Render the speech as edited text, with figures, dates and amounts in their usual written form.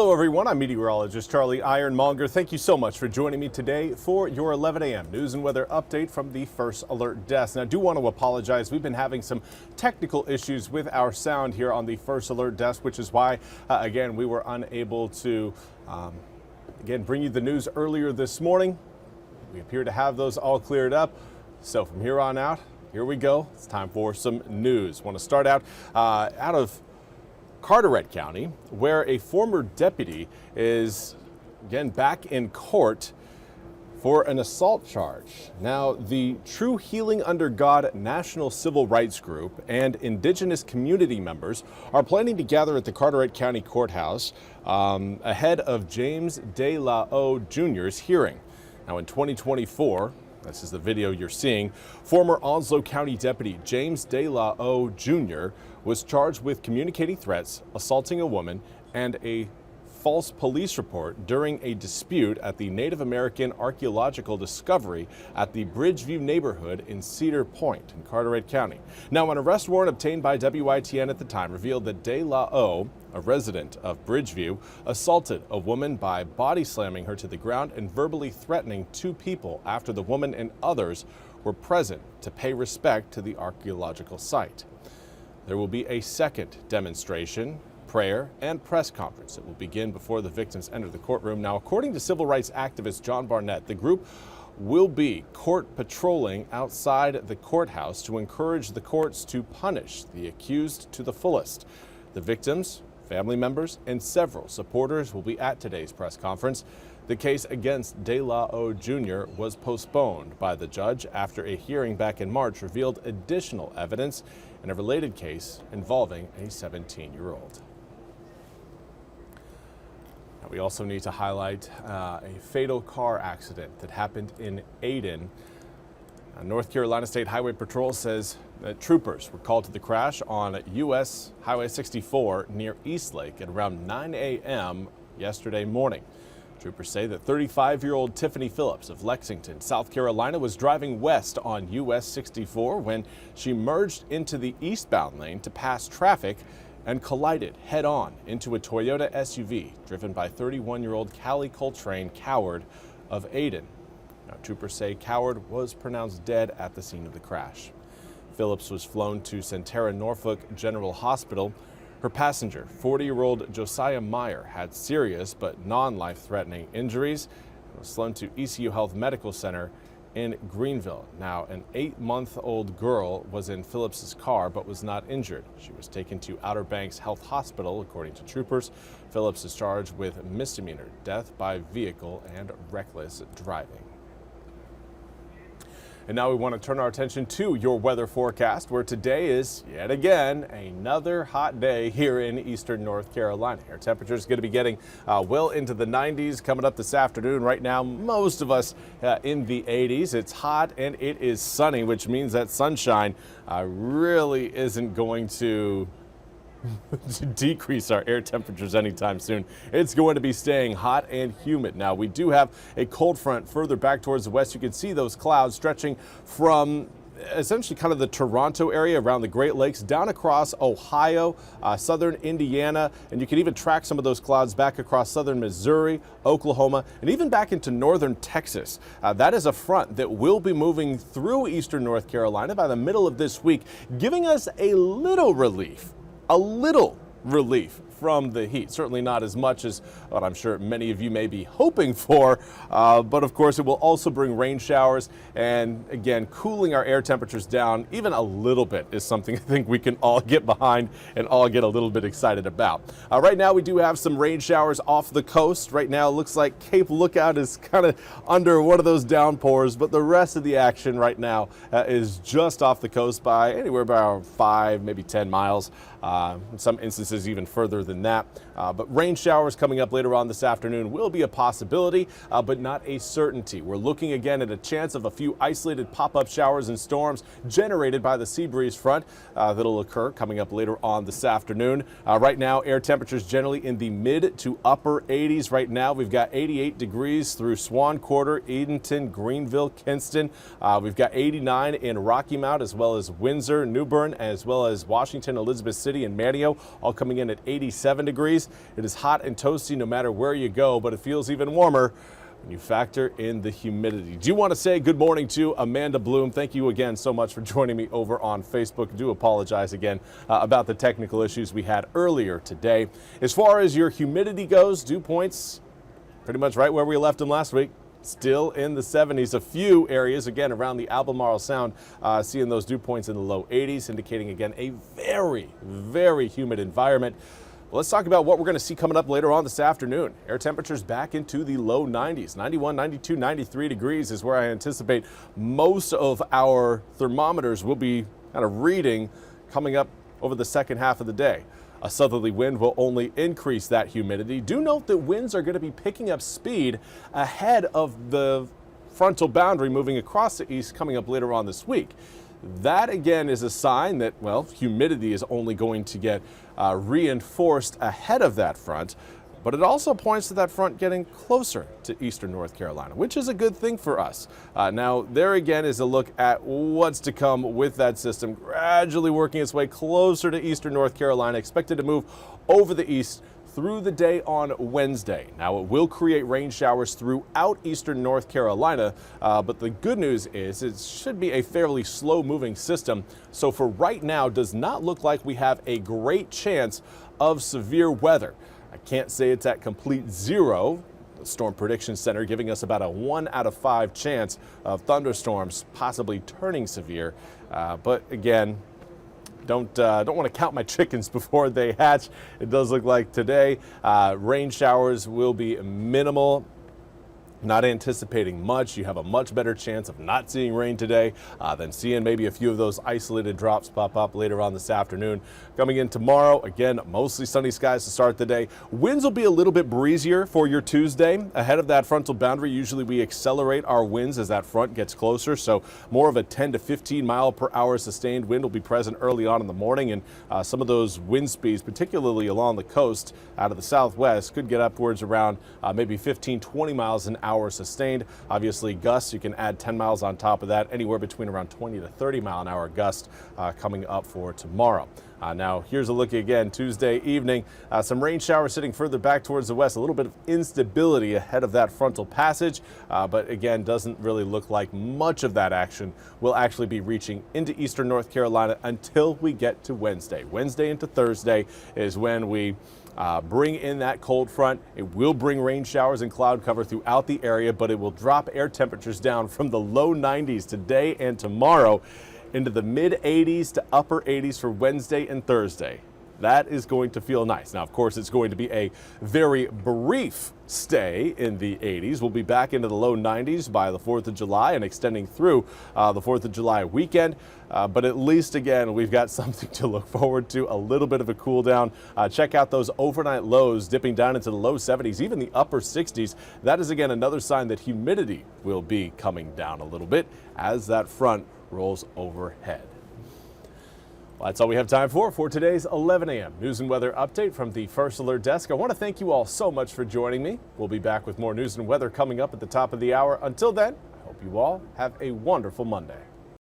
Hello everyone, I'm meteorologist Charlie Ironmonger. Thank you so much for joining me today for your 11 a.m. news and weather update from the First Alert Desk. Now I do want to apologize. We've been having some technical issues with our sound here on the First Alert Desk, which is why, again, we were unable to, bring you the news earlier this morning. We appear to have those all cleared up. So from here on out, here we go. It's time for some news. Want to start out of Carteret County, where a former deputy is again back in court for an assault charge. Now, the True Healing Under God National Civil Rights Group and indigenous community members are planning to gather at the Carteret County Courthouse ahead of James De La O Jr.'s hearing. Now, in 2024, this is the video you're seeing, former Onslow County Deputy James De La O Jr. was charged with communicating threats, assaulting a woman, and a false police report during a dispute at the Native American Archaeological Discovery at the Bridgeview neighborhood in Cedar Point in Carteret County. Now, an arrest warrant obtained by WITN at the time revealed that De La O, a resident of Bridgeview, assaulted a woman by body slamming her to the ground and verbally threatening two people after the woman and others were present to pay respect to the archaeological site. There will be a second demonstration, prayer, and press conference that will begin before the victims enter the courtroom. Now, according to civil rights activist John Barnett, the group will be court patrolling outside the courthouse to encourage the courts to punish the accused to the fullest. The victims, family members, and several supporters will be at today's press conference. The case against De La O Jr. was postponed by the judge after a hearing back in March revealed additional evidence in a related case involving a 17-year-old. We also need to highlight a fatal car accident that happened in Ayden. North Carolina State Highway Patrol says that troopers were called to the crash on U.S. Highway 64 near Eastlake at around 9 a.m. yesterday morning. Troopers say that 35-year-old Tiffany Phillips of Lexington, South Carolina, was driving west on U.S. 64 when she merged into the eastbound lane to pass traffic and collided head-on into a Toyota SUV driven by 31-year-old Callie Coltrane Coward of Ayden. Now, troopers say Coward was pronounced dead at the scene of the crash. Phillips was flown to Centera Norfolk General Hospital. Her passenger, 40-year-old Josiah Meyer, had serious but non-life-threatening injuries and was flown to ECU Health Medical Center in Greenville. Now, an 8-month-old girl was in Phillips's car but was not injured. She was taken to Outer Banks Health Hospital, according to troopers. Phillips is charged with misdemeanor, death by vehicle, and reckless driving. And now we want to turn our attention to your weather forecast, where today is, yet again, another hot day here in eastern North Carolina. Our temperature is going to be getting well into the 90s coming up this afternoon. Right now, most of us in the 80s. It's hot and it is sunny, which means that sunshine really isn't going to decrease our air temperatures anytime soon. It's going to be staying hot and humid. Now, we do have a cold front further back towards the west. You can see those clouds stretching from essentially kind of the Toronto area around the Great Lakes down across Ohio, southern Indiana, and you can even track some of those clouds back across southern Missouri, Oklahoma, and even back into northern Texas. That is a front that will be moving through eastern North Carolina by the middle of this week, giving us a little relief from the heat. Certainly not as much as what I'm sure many of you may be hoping for, but of course it will also bring rain showers, and again, cooling our air temperatures down even a little bit is something I think we can all get behind and all get a little bit excited about. Right now we do have some rain showers off the coast. Right now it looks like Cape Lookout is kind of under one of those downpours, but the rest of the action right now is just off the coast by anywhere about 5, maybe 10 miles. In some instances even further than that. But rain showers coming up later on this afternoon will be a possibility, but not a certainty. We're looking again at a chance of a few isolated pop-up showers and storms generated by the sea breeze front that'll occur coming up later on this afternoon. Right now, air temperatures generally in the mid to upper 80s. Right now, we've got 88 degrees through Swan Quarter, Edenton, Greenville, Kinston. We've got 89 in Rocky Mount, as well as Windsor, New Bern, as well as Washington, Elizabeth City. City and Manio, all coming in at 87 degrees. It is hot and toasty no matter where you go, but it feels even warmer when you factor in the humidity. Do you want to say good morning to Amanda Bloom? Thank you again so much for joining me over on Facebook. I do apologize again about the technical issues we had earlier today. As far as your humidity goes, dew points pretty much right where we left them last week. Still in the 70s. A few areas, again, around the Albemarle Sound, seeing those dew points in the low 80s, indicating, again, a very, very humid environment. Well, let's talk about what we're going to see coming up later on this afternoon. Air temperatures back into the low 90s. 91, 92, 93 degrees is where I anticipate most of our thermometers will be kind of reading coming up over the second half of the day. A southerly wind will only increase that humidity. Do note that winds are going to be picking up speed ahead of the frontal boundary moving across the east coming up later on this week. That again is a sign that, well, humidity is only going to get reinforced ahead of that front, but it also points to that front getting closer to eastern North Carolina, which is a good thing for us. Now, there again is a look at what's to come with that system, gradually working its way closer to eastern North Carolina, expected to move over the east through the day on Wednesday. Now, it will create rain showers throughout eastern North Carolina, but the good news is it should be a fairly slow-moving system. So for right now, does not look like we have a great chance of severe weather. I can't say it's at complete zero. The Storm Prediction Center giving us about a 1 out of 5 chance of thunderstorms possibly turning severe. But again, don't want to count my chickens before they hatch. It does look like today rain showers will be minimal. Not anticipating much. You have a much better chance of not seeing rain today than seeing maybe a few of those isolated drops pop up later on this afternoon. Coming in tomorrow, again, mostly sunny skies to start the day. Winds will be a little bit breezier for your Tuesday. Ahead of that frontal boundary, usually we accelerate our winds as that front gets closer. So more of a 10 to 15 mile per hour sustained wind will be present early on in the morning. And some of those wind speeds, particularly along the coast out of the southwest, could get upwards around maybe 15, 20 miles an hour sustained. Obviously gusts, you can add 10 miles on top of that, anywhere between around 20 to 30 mile an hour gust coming up for tomorrow. Now here's a look again Tuesday evening. Some rain showers sitting further back towards the west, a little bit of instability ahead of that frontal passage, but again doesn't really look like much of that action will actually be reaching into eastern North Carolina until we get to Wednesday. Wednesday into Thursday is when we bring in that cold front. It will bring rain showers and cloud cover throughout the area, but it will drop air temperatures down from the low 90s today and tomorrow into the mid 80s to upper 80s for Wednesday and Thursday. That is going to feel nice. Now, of course, it's going to be a very brief stay in the 80s. We'll be back into the low 90s by the 4th of July and extending through the 4th of July weekend. But at least, again, we've got something to look forward to, a little bit of a cool down. Check out those overnight lows dipping down into the low 70s, even the upper 60s. That is, again, another sign that humidity will be coming down a little bit as that front rolls overhead. Well, that's all we have time for today's 11 a.m. news and weather update from the First Alert Desk. I want to thank you all so much for joining me. We'll be back with more news and weather coming up at the top of the hour. Until then, I hope you all have a wonderful Monday.